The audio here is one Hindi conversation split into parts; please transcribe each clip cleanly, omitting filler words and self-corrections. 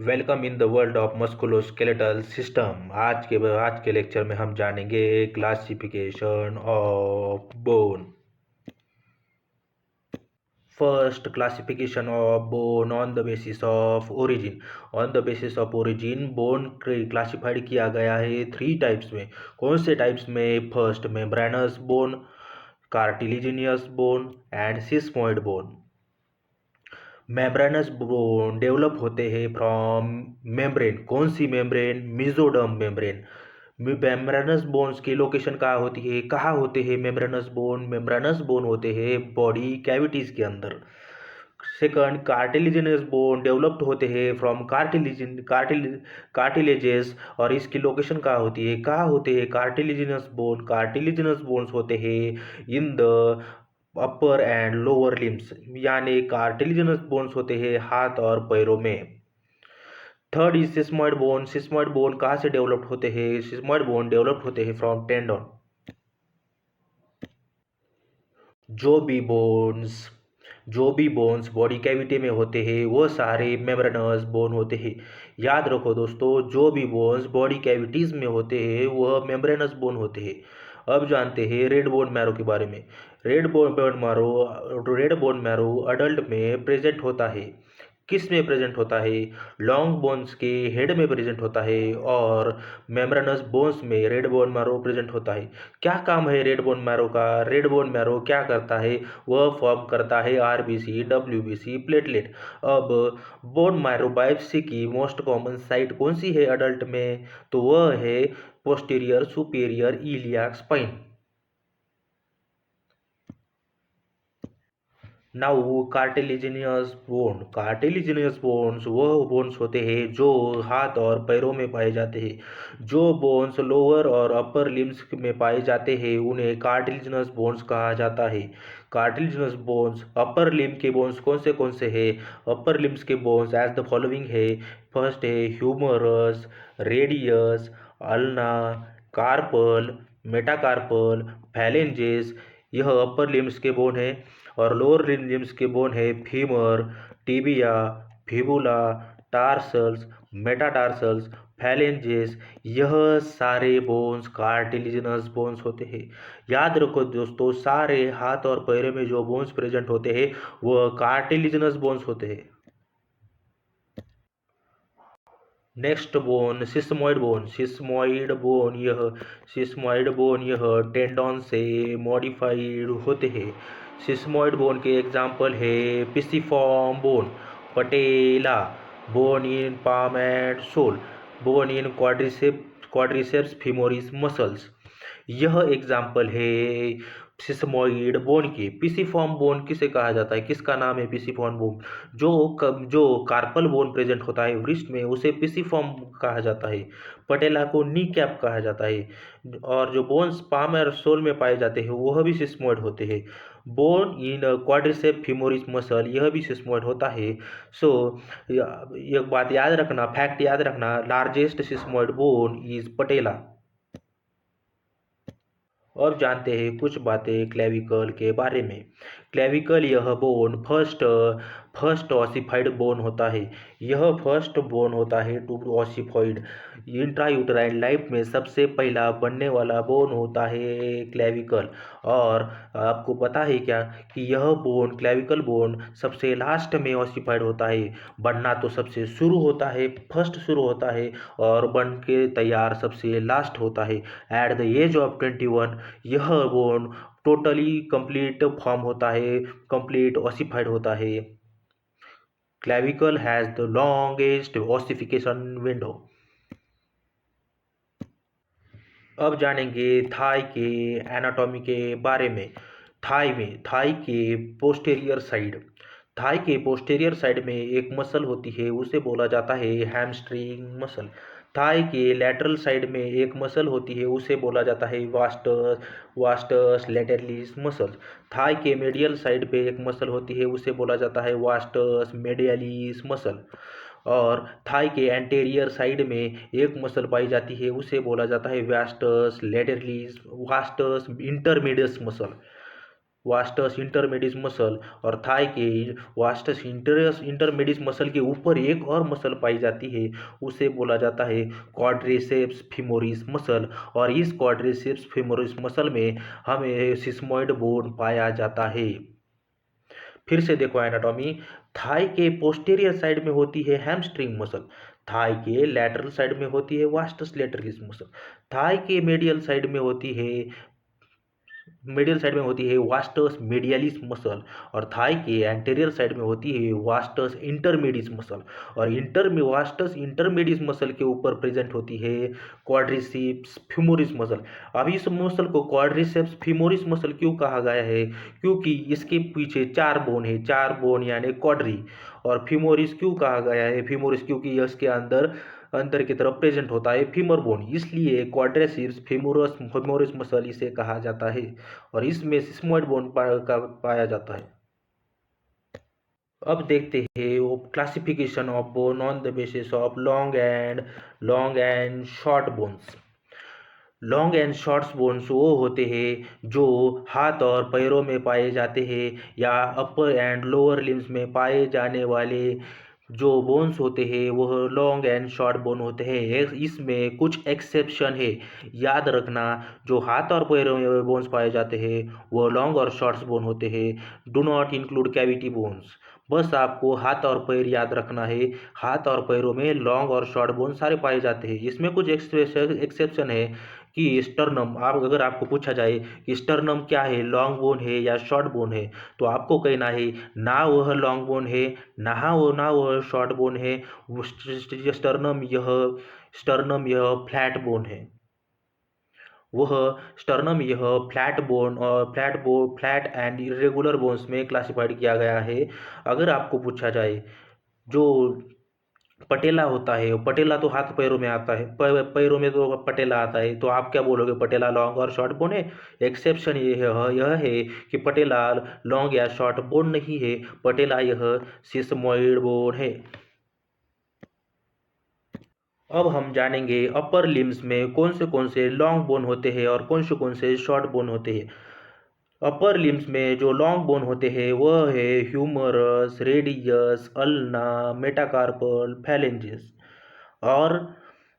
Welcome in the world of musculoskeletal system. आज के लेक्चर में हम जानेंगे classification of bone. First, classification of bone on the basis of origin. On the basis of origin bone classified किया गया है 3 टाइप्स में। कौन से टाइप्स में? First, membranous bone, cartilaginous bone and sesamoid bone. Membranous bone develop होते हैं फ्रॉम मेम्ब्रेन। कौन सी membrane? Mesoderm membrane. Membranous bones की लोकेशन कहाँ होती है? कहाँ होते हैं मेम्ब्रेनस बोन? मेम्ब्रेनस बोन होते हैं बॉडी कैविटीज के अंदर। सेकंड, कार्टिलिजिनस बोन डेवलप्ड होते हैं फ्रॉम कार्टिलेजेस। और इसकी लोकेशन कहाँ होती है? कहाँ होते हैं कार्टिलिजिनस बोन? कार्टिलिजिनस बोन्स होते हैं in the upper and lower limbs, यानी कार्टिलिजिनस बोन्स होते हैं हाथ और पैरों में। Third is sesamoid bone. Sesamoid bone कहाँ से डेवलप्ड होते हैं? सिस्मोइड बोन डेवलप्ड होते हैं फ्रॉम टेंडन। जो भी बोन्स जो भी बोन्स बॉडी कैविटी में होते हैं वो सारे मेम्ब्रेनस बोन होते हैं। याद रखो दोस्तों, जो भी बोन्स बॉडी कैविटीज में होते हैं वह मेम्ब्रेनस बोन होते हैं। अब जानते हैं रेड बोन मैरो के बारे में। रेड बोन मैरो अडल्ट में प्रेजेंट होता है। किस में प्रेजेंट होता है? लॉन्ग बोन्स के हेड में प्रेजेंट होता है और मेम्ब्रेनस बोन्स में रेड बोन मैरो प्रेजेंट होता है। क्या काम है रेड बोन मैरो का? रेड बोन मैरो क्या करता है? वह फॉर्म करता है आरबीसी, डब्ल्यूबीसी, प्लेटलेट। अब बोन मैरो बायोप्सी की मोस्ट कॉमन साइट कौन सी है अडल्ट में? तो वह है posterior superior iliac spine. Now cartilaginous bone. Cartilaginous bones वह बोन्स होते हैं जो हाथ और पैरों में पाए जाते हैं। जो बोन्स लोअर और अपर लिम्स में पाए जाते हैं उन्हें कार्टिलिजिनस बोन्स कहा जाता है। कार्टिलिजिनस बोन्स अपर लिम्ब के बोन्स कौन से हैं? अपर लिम्स के बोन्स एज द फॉलोइंग है। फर्स्ट है humerus, radius, ulna, carpal, metacarpal, phalanges. यह अपर लिम्स के बोन है। और लोअर लिम्स के बोन है femur, tibia, fibula, tarsals, metatarsals, phalanges. यह सारे बोन्स कार्टिलिजिनस बोन्स होते हैं। याद रखो दोस्तों, सारे हाथ और पैरों में जो बोन्स प्रेजेंट होते हैं वह कार्टिलिजिनस बोन्स होते हैं। Next bone, sesamoid bone. Sesamoid bone यह टेंडन से मॉडिफाइड होते हैं। सिस्मोइड बोन के एग्जाम्पल है pisiform bone, patella, bone in palm and sole, bone in quadriceps femoris muscles. यह एग्जाम्पल है सिस्मोइड बोन की। पिसिफॉर्म बोन किसे कहा जाता है? किसका नाम है पिसिफॉर्म बोन? जो कार्पल बोन प्रेजेंट होता है वृष्ट में उसे पिसिफॉर्म कहा जाता है। पटेला को नी कैप कहा जाता है। और जो बोन्स पाम और सोल में पाए जाते हैं वह भी सिस्मोइड होते हैं। बोन इन क्वाड्रिसेप फीमोरिस मसल यह भी सिस्मोइड होता है। सो एक बात याद रखना, फैक्ट याद रखना, लार्जेस्ट सिस्मोइड बोन इज पटेला। अब जानते हैं कुछ बातें क्लेविकल के बारे में। क्लेविकल यह बोन फर्स्ट ऑसिफाइड बोन होता है। यह फर्स्ट बोन होता है टू ऑसिफाइड। इंट्रायूटराइन लाइफ में सबसे पहला बनने वाला बोन होता है क्लेविकल। और आपको पता है क्या कि यह बोन क्लेविकल बोन सबसे लास्ट में ऑसिफाइड होता है। बनना तो सबसे शुरू होता है, फर्स्ट शुरू होता है, और बन के तैयार सबसे लास्ट होता है। एट द एज ऑफ 21 यह बोन टोटली कंप्लीट फॉर्म होता है, कंप्लीट ऑसिफाइड होता है। Clavicle has the longest ossification window. अब जानेंगे थाई के एनाटॉमी के बारे में। थाई के पोस्टेरियर साइड में एक मसल होती है, उसे बोला जाता है हैमस्ट्रिंग मसल। थाई के लैटरल साइड में एक मसल होती है, उसे बोला जाता है वास्टस लैटरलिस मसल। थाई के मेडियल साइड पे एक मसल होती है, उसे बोला जाता है वास्टस मेडियलिस मसल। और थाई के एंटेरियर साइड में एक मसल पाई जाती है, उसे बोला जाता है vastus lateralis, vastus intermedius muscle. Vastus intermedius muscle और थाई के वास्टस इंटरमेडिस मसल के ऊपर एक और मसल पाई जाती है, उसे बोला जाता है क्वाड्रिसेप्स फीमोरिस मसल। और इस क्वाड्रिसेप्स फीमोरिस मसल में हमें सिस्मोइड बोन पाया जाता है। फिर से देखो एनाटॉमी। थाई के पोस्टीरियर साइड में होती है हैमस्ट्रिंग मसल। थाई के लैटरल साइड में होती है वास्टस लैटरलिस मसल। थाई के मेडियल साइड में होती है वास्टस मीडियलिस मसल। और थाई के एंटीरियर साइड में होती है वास्टस इंटरमीडियस मसल। और वास्टस इंटरमीडियस मसल के ऊपर प्रेजेंट होती है क्वाड्रिसेप्स फीमोरिस मसल। अब इस मसल को क्वाड्रिसेप्स फीमोरिस मसल क्यों कहा गया है? क्योंकि इसके पीछे चार बोन है, चार बोन यानी क्वाड्री। और फीमोरिस क्यों कहा गया है फीमोरिस? क्योंकि इसके अंदर अंदर की तरफ प्रेजेंट होता है फीमर बोन, इसलिए क्वाड्रिसेप्स फीमोरिस मसल इसे कहा जाता है। और इसमें सिस्मोइड बोन पाया जाता है। अब देखते हैं वो classification of bone on the basis of long and short bones. Long and shorts bones वो होते हैं जो हाथ और पैरों में पाए जाते हैं या अपर एंड लोअर लिम्स में पाए जाने वाले जो बोन्स होते हैं वह लॉन्ग एंड शॉर्ट बोन होते हैं। इसमें कुछ एक्सेप्शन है, याद रखना। जो हाथ और पैरों में बोन्स पाए जाते हैं वह लॉन्ग और शॉर्ट्स बोन होते हैं, do not include cavity bones. बस आपको हाथ और पैर याद रखना है। हाथ और पैरों में लॉन्ग और शॉर्ट बोन सारे पाए जाते हैं। इसमें कुछ एक्सेप्शन है कि स्टर्नम, आप अगर आपको पूछा जाए कि स्टर्नम क्या है, लॉन्ग बोन है या शॉर्ट बोन है, तो आपको कहना है ना वह लॉन्ग बोन है ना वह शॉर्ट बोन है। स्टर्नम यह फ्लैट बोन है। वह स्टर्नम यह फ्लैट एंड इरेगुलर बोन्स में क्लासिफाइड किया गया है। अगर आपको पूछा जाए जो पटेला होता है, पटेला तो हाथ पैरों में आता है, पैरों में तो पटेला आता है, तो आप क्या बोलोगे? पटेला लॉन्ग और शॉर्ट बोन है। एक्सेप्शन यह है कि पटेला लॉन्ग या शॉर्ट बोन नहीं है, पटेला यह सिस्मोइड बोन है। अब हम जानेंगे अपर लिम्स में कौन से लॉन्ग बोन होते हैं और कौन से शॉर्ट बोन होते हैं। अपर लिम्स में जो लॉन्ग बोन होते हैं वह है humerus, radius, ulna, metacarpal, phalanges. और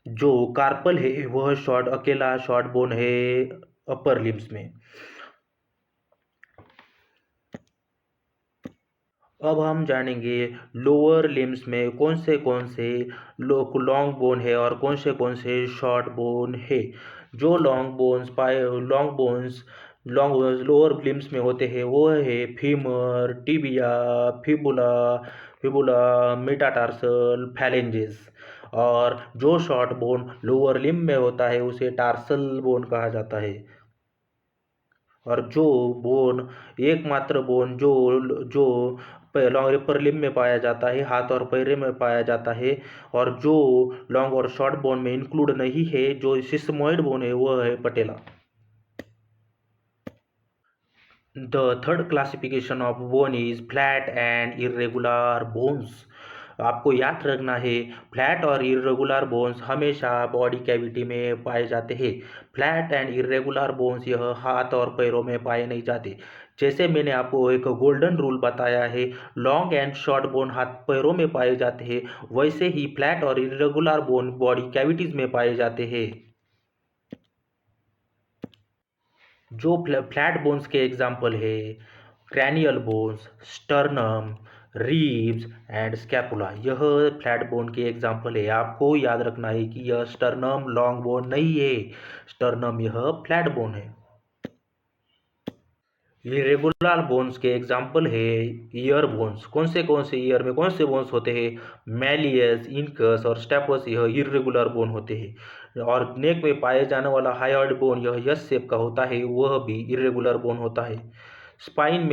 जो कार्पल है वह अकेला शॉर्ट बोन है अपर लिम्स में। अब हम जानेंगे लोअर लिम्स में कौन से लॉन्ग बोन है और कौन से शॉर्ट बोन है। जो लॉन्ग बोन्स लोअर लिम्स में होते हैं वो है femur, tibia, fibula metatarsal, phalanges. और जो शॉर्ट बोन लोअर लिम्ब में होता है उसे टार्सल बोन कहा जाता है। और जो बोन एकमात्र बोन जो लॉन्ग अपर लिम्ब में पाया जाता है, हाथ और पैर में पाया जाता है, और जो लॉन्ग और शॉर्ट बोन में इंक्लूड नहीं है, जो सिस्मोइड बोन है, वो है patella. The third classification of bone is flat and irregular bones. आपको याद रखना है, फ्लैट और इरेगुलर बोन्स हमेशा बॉडी कैविटी में पाए जाते हैं। फ्लैट एंड इरेगुलर बोन्स यह हाथ और पैरों में पाए नहीं जाते। जैसे मैंने आपको एक गोल्डन रूल बताया है, लॉन्ग एंड शॉर्ट बोन हाथ पैरों में पाए जाते हैं, वैसे ही फ्लैट और इरेगुलर बोन बॉडी कैविटीज में पाए जाते हैं। जो फ्लैट बोन्स के एग्जाम्पल है cranial bones, sternum, ribs and scapula, यह फ्लैट बोन के एग्जाम्पल है। आपको याद रखना है कि यह स्टर्नम लॉन्ग बोन नहीं है, स्टर्नम यह फ्लैट बोन है। इरेगुलर बोन्स के एग्जाम्पल है ईयर बोन्स। कौन से ईयर में कौन से बोन्स होते हैं? मैलियस, इनकस और स्टेपस, यह इरेगुलर बोन होते हैं। और नेक में पाए जाने वाला हायोइड बोन यह यस शेप का होता है, वह भी इरेगुलर बोन होता है। स्पाइन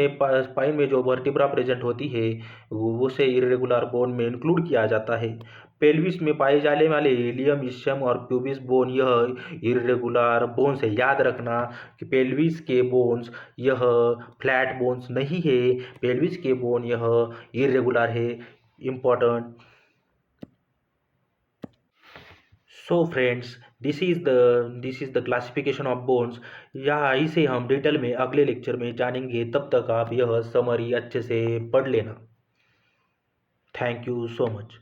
में जो वर्टिब्रा प्रेजेंट होती है उसे इरेगुलर बोन में इंक्लूड किया जाता है। पेल्विस में पाए जाने वाले इलियम, इशियम और प्यूबिस बोन यह इरेगुलर बोन्स है। याद रखना कि पेल्विस के बोन्स यह फ्लैट बोन्स नहीं है, पेल्विस के बोन यह इरेगुलर है। Important so friends, this is the classification of bones. यहाँ इसे हम डिटेल में अगले लेक्चर में जानेंगे, तब तक आप यह समरी अच्छे से पढ़ लेना। Thank you so much.